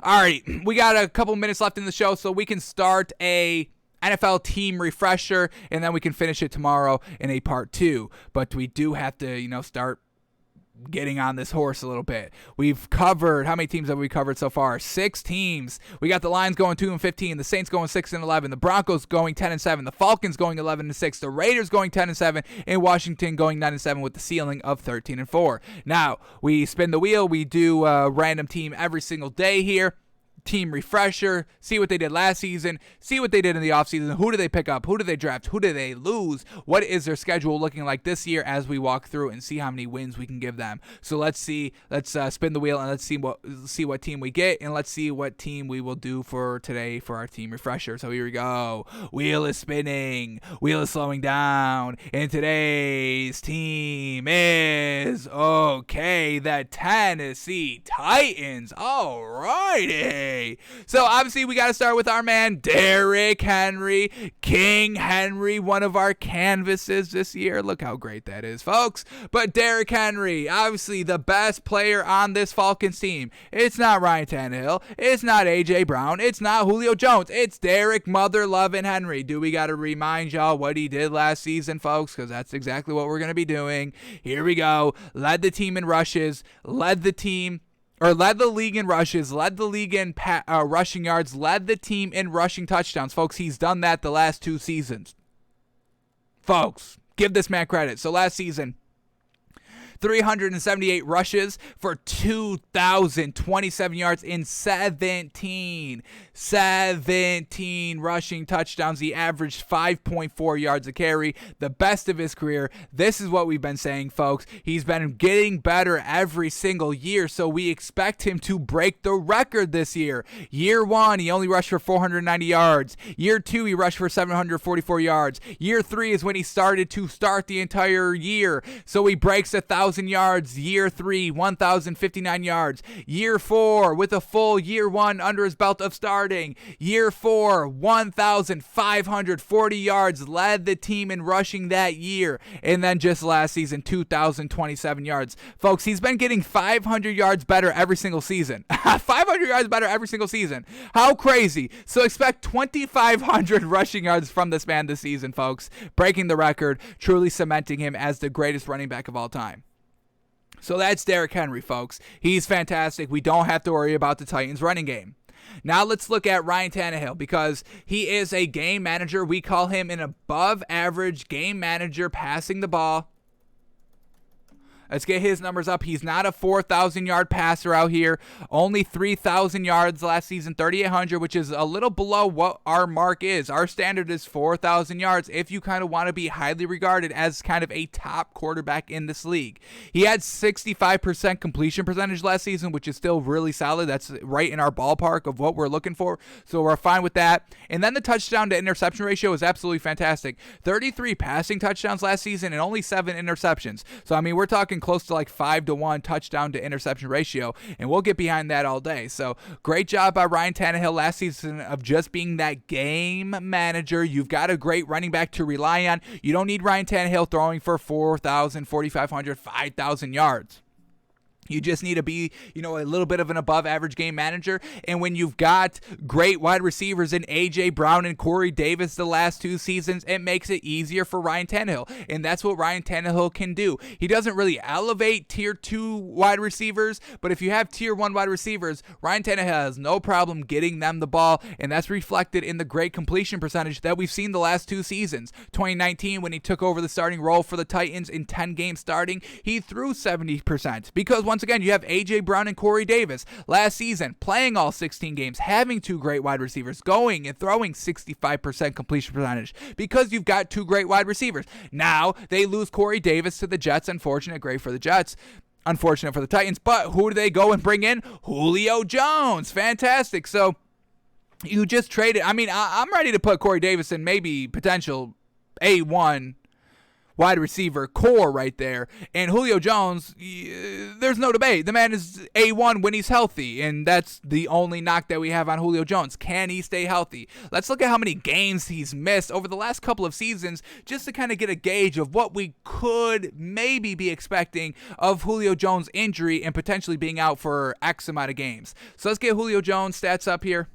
All right, we got a couple minutes left in the show, so we can start a NFL team refresher, and then we can finish it tomorrow in a part 2. But we do have to, start getting on this horse a little bit. We've covered, how many teams have we covered so far? 6 teams. We got the Lions going 2-15, the Saints going 6-11, the Broncos going 10-7, the Falcons going 11-6, the Raiders going 10-7, and Washington going 9-7 with the ceiling of 13-4. Now, we spin the wheel. We do a random team every single day here. Team refresher, see what they did last season, see what they did in the offseason, who do they pick up, who do they draft, who do they lose, what is their schedule looking like this year as we walk through and see how many wins we can give them. So let's spin the wheel and let's see what team we get, and let's see what team we will do for today for our team refresher. So here we go. Wheel is spinning, wheel is slowing down, and today's team is the Tennessee Titans. All righty. So obviously we got to start with our man Derrick Henry, King Henry, one of our canvases this year. Look how great that is, folks. But Derrick Henry, obviously the best player on this Falcons team. It's not Ryan Tannehill. It's not A.J. Brown. It's not Julio Jones. It's Derrick Mother-loving Henry. Do we got to remind y'all what he did last season, folks? Because that's exactly what we're going to be doing. Here we go. Led the team in rushes, led the league in rushes, led the league in rushing yards, led the team in rushing touchdowns. Folks, he's done that the last 2 seasons. Folks, give this man credit. So last season, 378 rushes for 2,027 yards in 17 rushing touchdowns. He averaged 5.4 yards a carry, the best of his career. This is what we've been saying, folks. He's been getting better every single year, so we expect him to break the record this year. Year 1, he only rushed for 490 yards. Year 2, he rushed for 744 yards. Year 3 is when he started to start the entire year, so he breaks 1,000 yards. Year 3, 1,059 yards. Year 4, with a full year 1 under his belt of starting. Year 4, 1,540 yards. Led the team in rushing that year. And then just last season, 2,027 yards. Folks, he's been getting 500 yards better every single season. 500 yards better every single season. How crazy. So expect 2,500 rushing yards from this man this season, folks. Breaking the record, truly cementing him as the greatest running back of all time. So that's Derrick Henry, folks. He's fantastic. We don't have to worry about the Titans' running game. Now let's look at Ryan Tannehill, because he is a game manager. We call him an above-average game manager passing the ball. Let's get his numbers up. He's not a 4,000-yard passer out here. Only 3,000 yards last season, 3,800, which is a little below what our mark is. Our standard is 4,000 yards if you kind of want to be highly regarded as kind of a top quarterback in this league. He had 65% completion percentage last season, which is still really solid. That's right in our ballpark of what we're looking for, so we're fine with that. And then the touchdown to interception ratio is absolutely fantastic. 33 passing touchdowns last season and only 7 interceptions. So, I mean, we're talking close to like 5-to-1 touchdown to interception ratio, and we'll get behind that all day. So great job by Ryan Tannehill last season of just being that game manager. You've got a great running back to rely on. You don't need Ryan Tannehill throwing for 4,000, 4,500, 5,000 yards. You just need to be, a little bit of an above-average game manager. And when you've got great wide receivers in A.J. Brown and Corey Davis the last 2 seasons, it makes it easier for Ryan Tannehill. And that's what Ryan Tannehill can do. He doesn't really elevate Tier 2 wide receivers, but if you have Tier 1 wide receivers, Ryan Tannehill has no problem getting them the ball, and that's reflected in the great completion percentage that we've seen the last 2 seasons. 2019, when he took over the starting role for the Titans in 10 games starting, he threw 70%. Because once again, you have A.J. Brown and Corey Davis last season playing all 16 games, having 2 great wide receivers, going and throwing 65% completion percentage because you've got 2 great wide receivers. Now they lose Corey Davis to the Jets. Unfortunate, great for the Jets. Unfortunate for the Titans, but who do they go and bring in? Julio Jones. Fantastic. So you just traded. I mean, I'm ready to put Corey Davis in maybe potential A1 wide receiver core right there. And Julio Jones, there's no debate. The man is A1 when he's healthy, and that's the only knock that we have on Julio Jones. Can he stay healthy? Let's look at how many games he's missed over the last couple of seasons just to kind of get a gauge of what we could maybe be expecting of Julio Jones' injury and potentially being out for X amount of games. So let's get Julio Jones' stats up here.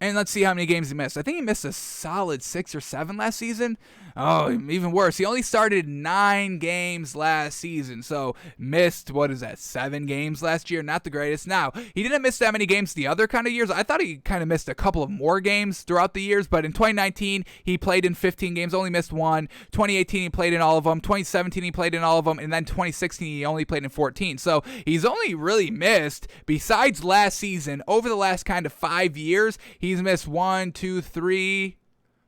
And let's see how many games he missed. I think he missed a solid 6 or 7 last season. Oh, even worse. He only started 9 games last season. So missed, 7 games last year? Not the greatest. Now, he didn't miss that many games the other kind of years. I thought he kind of missed a couple of more games throughout the years. But in 2019, he played in 15 games, only missed 1. 2018, he played in all of them. 2017, he played in all of them. And then 2016, he only played in 14. So he's only really missed, besides last season, over the last kind of 5 years, he's missed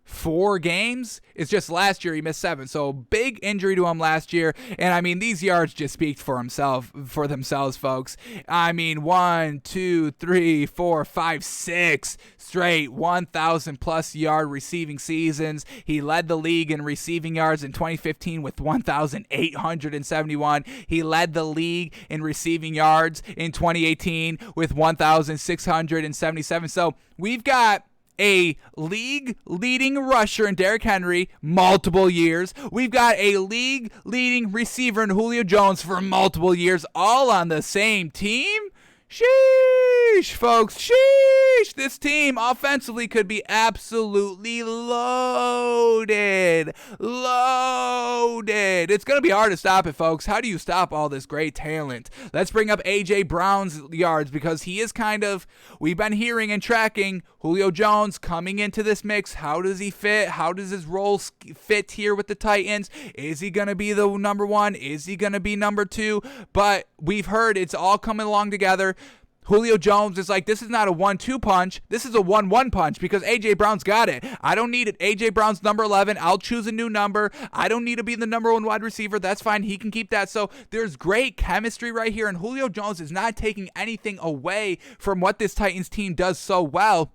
4 games. It's just last year he missed 7. So big injury to him last year. And I mean, these yards just speak for themselves, folks. I mean, 1, 2, 3, 4, 5, 6 straight 1,000 plus yard receiving seasons. He led the league in receiving yards in 2015 with 1,871. He led the league in receiving yards in 2018 with 1,677. So we've got a league-leading rusher in Derrick Henry, multiple years. We've got a league-leading receiver in Julio Jones for multiple years, all on the same team. Sheesh, folks, sheesh. This team offensively could be absolutely loaded. It's going to be hard to stop it, folks. How do you stop all this great talent? Let's bring up A.J. Brown's yards, because he is we've been hearing and tracking Julio Jones coming into this mix. How does he fit? How does his role fit here with the Titans? Is he going to be the number 1? Is he going to be number 2? But we've heard it's all coming along together. Julio Jones is like, this is not a 1-2 punch. This is a 1-1 punch, because A.J. Brown's got it. I don't need it. A.J. Brown's number 11. I'll choose a new number. I don't need to be the number 1 wide receiver. That's fine. He can keep that. So there's great chemistry right here, and Julio Jones is not taking anything away from what this Titans team does so well,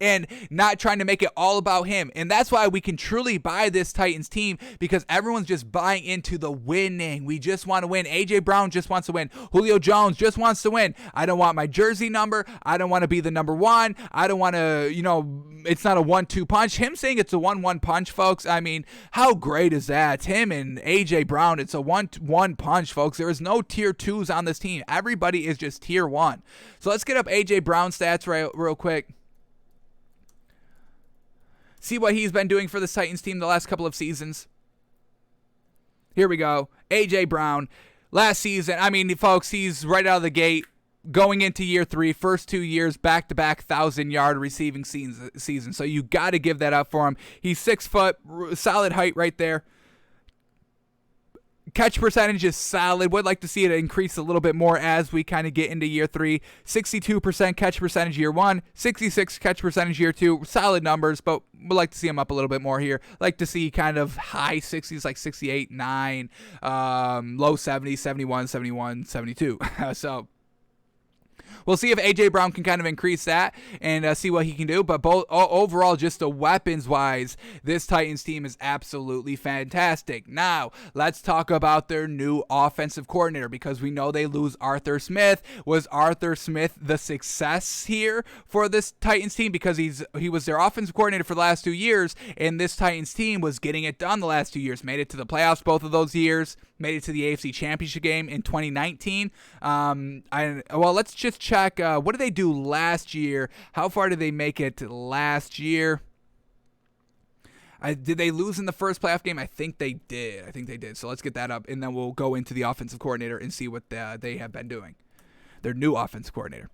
and not trying to make it all about him. And that's why we can truly buy this Titans team, because everyone's just buying into the winning. We just want to win. A.J. Brown just wants to win. Julio Jones just wants to win. I don't want my jersey number. I don't want to be the number 1. I don't want to, it's not a 1-2 punch. Him saying it's a 1-1 punch, folks, I mean, how great is that? It's him and A.J. Brown. It's a 1-1 punch, folks. There is no tier 2s on this team. Everybody is just tier 1. So let's get up A.J. Brown stats real quick. See what he's been doing for the Titans team the last couple of seasons. Here we go. A.J. Brown. Last season, I mean, folks, he's right out of the gate. Going into year 3, first 2 years, back-to-back 1,000-yard receiving season. So you got to give that up for him. He's 6 foot, solid height right there. Catch percentage is solid. Would like to see it increase a little bit more as we kind of get into year 3. 62% catch percentage year 1, 66 catch percentage year 2. Solid numbers, but would like to see him up a little bit more here. Like to see kind of high 60s, like 68, 9, low 70s, 71, 71, 72. So we'll see if A.J. Brown can kind of increase that and see what he can do. But overall, just the weapons-wise, this Titans team is absolutely fantastic. Now, let's talk about their new offensive coordinator, because we know they lose Arthur Smith. Was Arthur Smith the success here for this Titans team? Because he was their offensive coordinator for the last 2 years, and this Titans team was getting it done the last 2 years. Made it to the playoffs both of those years. Made it to the AFC Championship game in 2019. Let's just check. What did they do last year? How far did they make it last year? Did they lose in the first playoff game? I think they did. So let's get that up, and then we'll go into the offensive coordinator and see what they have been doing. Their new offensive coordinator.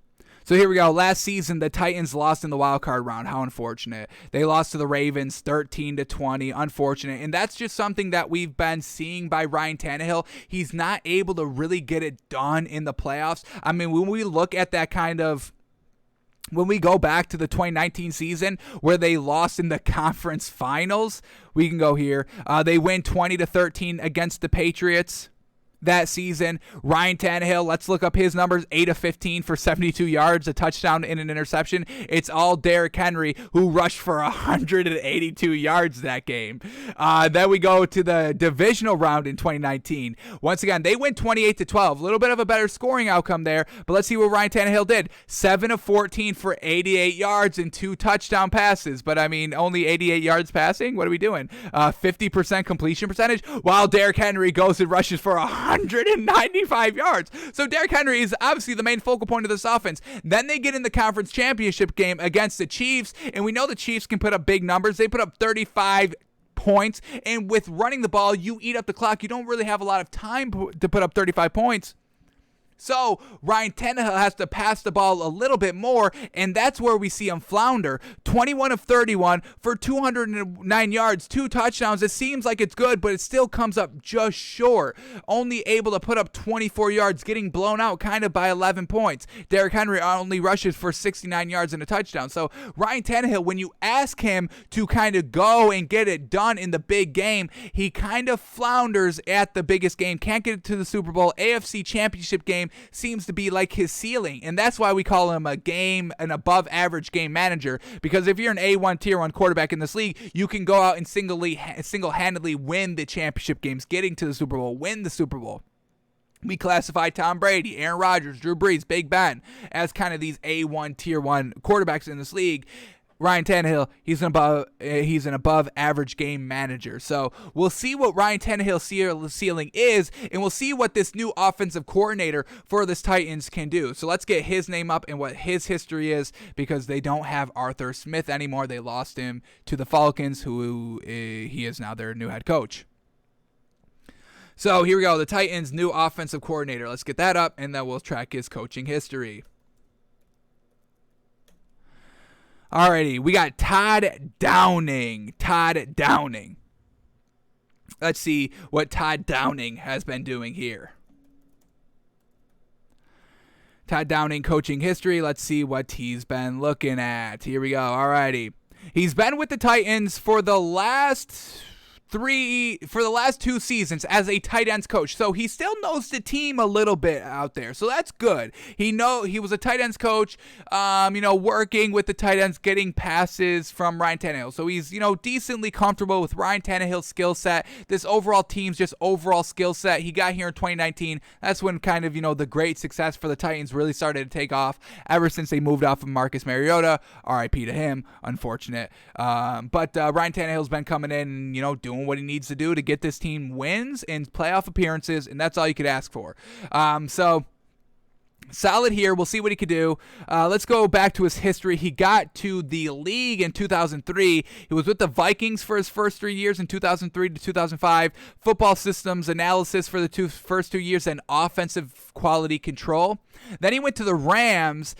So here we go. Last season, the Titans lost in the wild card round. How unfortunate. They lost to the Ravens 13-20. Unfortunate. And that's just something that we've been seeing by Ryan Tannehill. He's not able to really get it done in the playoffs. I mean, when we look at that when we go back to the 2019 season where they lost in the conference finals, we can go here. They win 20-13 against the Patriots. that season. Ryan Tannehill, let's look up his numbers. 8 of 15 for 72 yards, a touchdown and an interception. It's all Derrick Henry, who rushed for 182 yards that game. Then we go to the divisional round in 2019. Once again, they went 28-12. A little bit of a better scoring outcome there, but let's see what Ryan Tannehill did. 7 of 14 for 88 yards and 2 touchdown passes. But I mean, only 88 yards passing? What are we doing? 50% completion percentage, while Derrick Henry goes and rushes for 195 yards. So Derrick Henry is obviously the main focal point of this offense. Then they get in the conference championship game against the Chiefs, and we know the Chiefs can put up big numbers. They put up 35 points, and with running the ball, you eat up the clock. You don't really have a lot of time to put up 35 points. So Ryan Tannehill has to pass the ball a little bit more, and that's where we see him flounder. 21 of 31 for 209 yards, 2 touchdowns. It seems like it's good, but it still comes up just short. Only able to put up 24 yards, getting blown out kind of by 11 points. Derrick Henry only rushes for 69 yards and a touchdown. So Ryan Tannehill, when you ask him to kind of go and get it done in the big game, he kind of flounders at the biggest game. Can't get it to the Super Bowl. AFC Championship game seems to be like his ceiling, and that's why we call him an above average game manager, because if you're an A1 tier 1 quarterback in this league, you can go out and single-handedly win the championship games, getting to the Super Bowl, win the Super Bowl. We classify Tom Brady, Aaron Rodgers, Drew Brees, Big Ben as kind of these A1 tier 1 quarterbacks in this league. Ryan Tannehill, he's an above average game manager. So we'll see what Ryan Tannehill's ceiling is, and we'll see what this new offensive coordinator for this Titans can do. So let's get his name up and what his history is, because they don't have Arthur Smith anymore. They lost him to the Falcons, who he is now their new head coach. So here we go, the Titans' new offensive coordinator. Let's get that up, and then we'll track his coaching history. Alrighty, we got Todd Downing. Let's see what Todd Downing has been doing here. Todd Downing coaching history. Let's see what he's been looking at. Here we go. Alrighty. He's been with the Titans for the last 2 seasons as a tight ends coach. So he still knows the team a little bit out there. So that's good. He was a tight ends coach, working with the tight ends, getting passes from Ryan Tannehill. So he's, decently comfortable with Ryan Tannehill's skill set. This overall team's just overall skill set. He got here in 2019. That's when kind of, the great success for the Titans really started to take off ever since they moved off of Marcus Mariota. RIP to him. Unfortunate. But Ryan Tannehill's been coming in, doing what he needs to do to get this team wins and playoff appearances, and that's all you could ask for. So solid here. We'll see what he could do. Let's go back to his history. He got to the league in 2003. He was with the Vikings for his first 3 years in 2003 to 2005. Football systems analysis for the first 2 years, and offensive quality control. Then he went to the Rams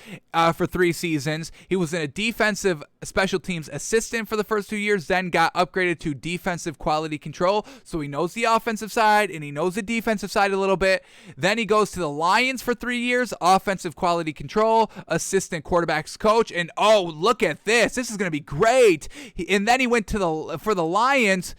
for 3 seasons. He was in a defensive special teams assistant for the first 2 years, then got upgraded to defensive quality control. So he knows the offensive side and he knows the defensive side a little bit. Then he goes to the Lions for 3 years, offensive quality control, assistant quarterbacks coach. And oh, look at this. This is going to be great. And then he went for the Lions.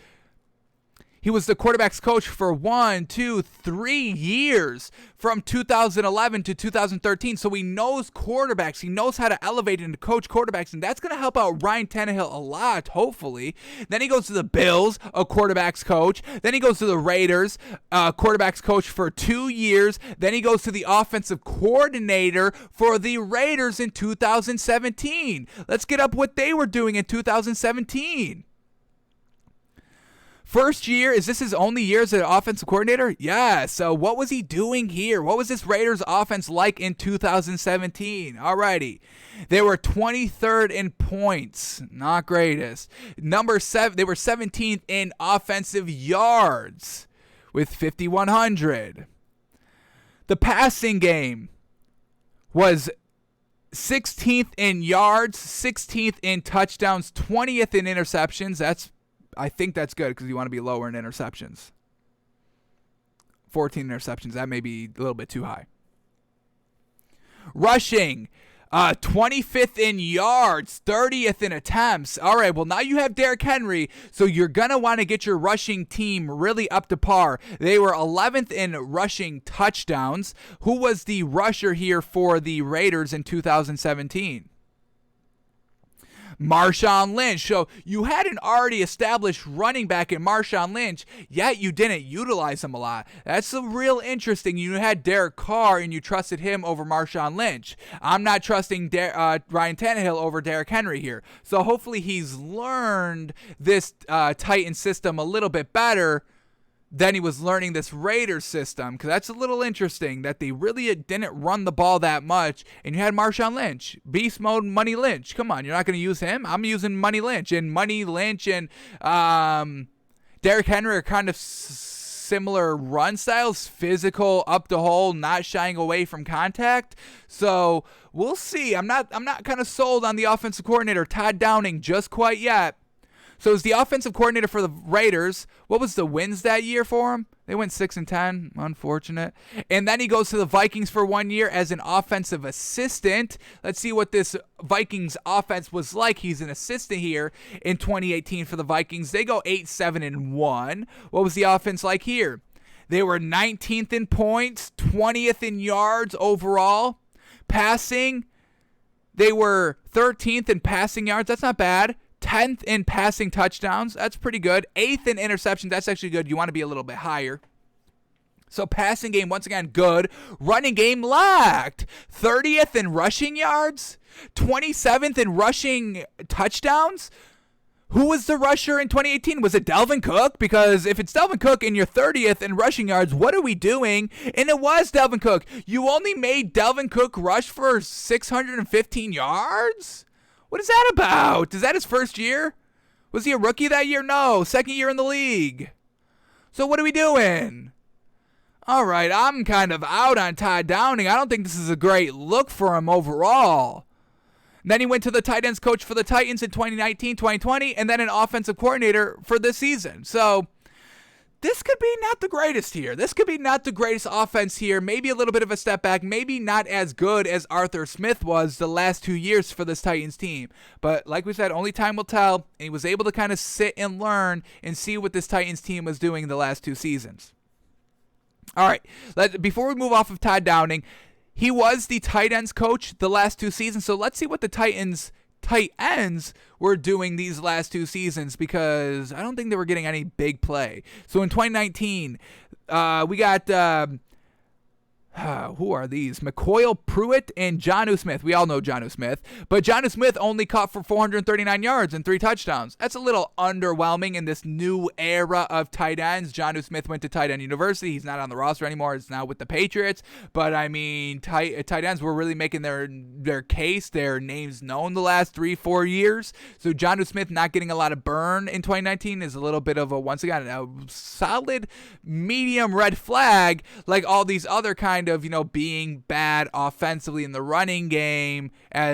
He was the quarterback's coach for 3 years from 2011 to 2013. So he knows quarterbacks. He knows how to elevate and to coach quarterbacks, and that's going to help out Ryan Tannehill a lot, hopefully. Then he goes to the Bills, a quarterback's coach. Then he goes to the Raiders, quarterback's coach for 2 years. Then he goes to the offensive coordinator for the Raiders in 2017. Let's get up what they were doing in 2017. First year, is this his only year as an offensive coordinator? Yeah, so what was he doing here? What was this Raiders offense like in 2017? Alrighty. They were 23rd in points. Not greatest. Number 7, they were 17th in offensive yards with 5,100. The passing game was 16th in yards, 16th in touchdowns, 20th in interceptions. I think that's good because you want to be lower in interceptions. 14 interceptions, that may be a little bit too high. Rushing, 25th in yards, 30th in attempts. All right, well, now you have Derrick Henry, so you're going to want to get your rushing team really up to par. They were 11th in rushing touchdowns. Who was the rusher here for the Raiders in 2017? Marshawn Lynch. So you had an already established running back in Marshawn Lynch, yet you didn't utilize him a lot. That's real interesting. You had Derek Carr and you trusted him over Marshawn Lynch. I'm not trusting Ryan Tannehill over Derrick Henry here. So hopefully he's learned this Titan system a little bit better than he was learning this Raiders system, because that's a little interesting that they really didn't run the ball that much, and you had Marshawn Lynch, beast mode Money Lynch. Come on, you're not going to use him? I'm using Money Lynch, and Money Lynch and Derrick Henry are kind of similar run styles, physical, up the hole, not shying away from contact. So we'll see. I'm not kind of sold on the offensive coordinator, Todd Downing, just quite yet. So as the offensive coordinator for the Raiders, what was the wins that year for him? They went 6-10, unfortunate. And then he goes to the Vikings for 1 year as an offensive assistant. Let's see what this Vikings offense was like. He's an assistant here in 2018 for the Vikings. They go 8-7-1. What was the offense like here? They were 19th in points, 20th in yards overall. Passing, they were 13th in passing yards. That's not bad. 10th in passing touchdowns. That's pretty good. 8th in interceptions. That's actually good. You want to be a little bit higher. So passing game, once again, good. Running game lacked. 30th in rushing yards. 27th in rushing touchdowns. Who was the rusher in 2018? Was it Dalvin Cook? Because if it's Dalvin Cook and you're 30th in rushing yards, what are we doing? And it was Dalvin Cook. You only made Dalvin Cook rush for 615 yards? What is that about? Is that his first year? Was he a rookie that year? No, second year in the league. So what are we doing? All right, I'm kind of out on Todd Downing. I don't think this is a great look for him overall. And then he went to the tight ends coach for the Titans in 2019, 2020, and then an offensive coordinator for this season. So this could be not the greatest here. This could be not the greatest offense here. Maybe a little bit of a step back. Maybe not as good as Arthur Smith was the last 2 years for this Titans team. But like we said, only time will tell. And he was able to kind of sit and learn and see what this Titans team was doing the last 2 seasons. All right, before we move off of Todd Downing, he was the tight ends coach the last 2 seasons. So let's see what the tight ends were doing these last 2 seasons, because I don't think they were getting any big play. So in 2019, we got who are these? McCoyle Pruitt and Jonnu Smith. We all know Jonnu Smith, but Jonnu Smith only caught for 439 yards and 3 touchdowns. That's a little underwhelming in this new era of tight ends. Jonnu Smith went to tight end university. He's not on the roster anymore. It's now with the Patriots. But I mean, tight ends were really making their case, their names known the last 3-4 years. So Jonnu Smith not getting a lot of burn in 2019 is a little bit of a, once again, a solid medium red flag, like all these other kind of, being bad offensively in the running game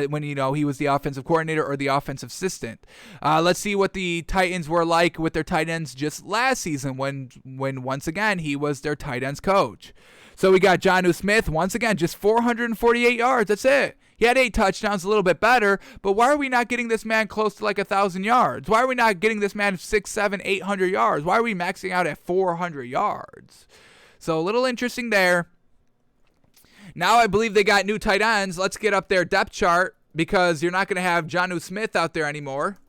when, he was the offensive coordinator or the offensive assistant. Let's see what the Titans were like with their tight ends just last season when once again, he was their tight ends coach. So we got Jonnu Smith, once again, just 448 yards. That's it. He had 8 touchdowns, a little bit better, but why are we not getting this man close to like 1,000 yards? Why are we not getting this man 600, 700, 800 yards? Why are we maxing out at 400 yards? So a little interesting there. Now I believe they got new tight ends. Let's get up their depth chart, because you're not going to have Jonnu Smith out there anymore.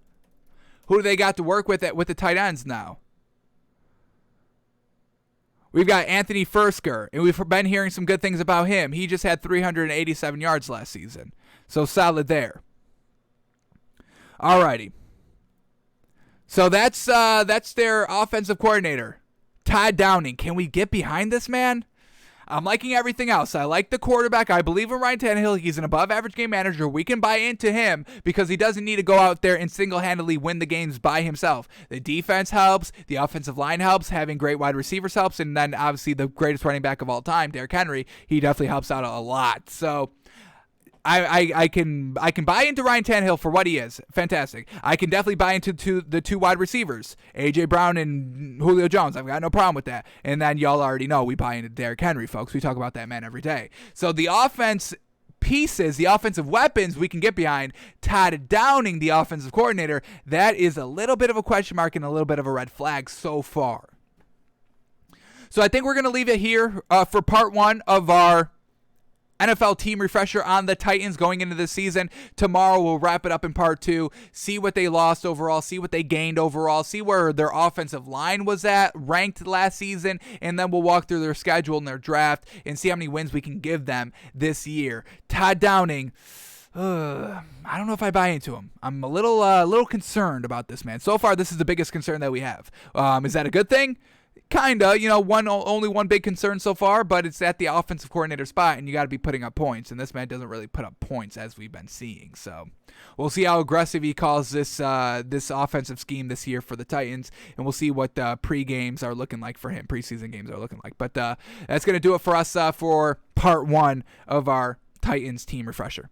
Who do they got to work with the tight ends now? We've got Anthony Fursker, and we've been hearing some good things about him. He just had 387 yards last season. So solid there. Alrighty. So that's their offensive coordinator, Todd Downing. Can we get behind this man? I'm liking everything else. I like the quarterback. I believe in Ryan Tannehill. He's an above-average game manager. We can buy into him because he doesn't need to go out there and single-handedly win the games by himself. The defense helps. The offensive line helps. Having great wide receivers helps. And then, obviously, the greatest running back of all time, Derrick Henry, he definitely helps out a lot. So I can buy into Ryan Tannehill for what he is. Fantastic. I can definitely buy into the 2 wide receivers, A.J. Brown and Julio Jones. I've got no problem with that. And then y'all already know we buy into Derrick Henry, folks. We talk about that man every day. So the offense pieces, the offensive weapons we can get behind. Todd Downing, the offensive coordinator, that is a little bit of a question mark and a little bit of a red flag so far. So I think we're going to leave it here for part one of our NFL team refresher on the Titans going into the season. Tomorrow we'll wrap it up in part two, see what they lost overall, see what they gained overall, see where their offensive line was at, ranked last season, and then we'll walk through their schedule and their draft and see how many wins we can give them this year. Todd Downing, I don't know if I buy into him. I'm a little concerned about this man. So far, this is the biggest concern that we have. Is that a good thing? Kinda, only one big concern so far, but it's at the offensive coordinator spot, and you got to be putting up points, and this man doesn't really put up points as we've been seeing. So we'll see how aggressive he calls this offensive scheme this year for the Titans, and we'll see what pre-games are looking like for him, preseason games are looking like. But that's going to do it for us for part one of our Titans team refresher.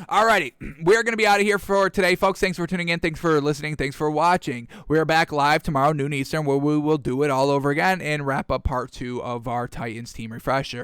Alrighty, we're going to be out of here for today, folks. Thanks for tuning in. Thanks for listening. Thanks for watching. We're back live tomorrow, noon Eastern, where we will do it all over again and wrap up part two of our Titans team refresher.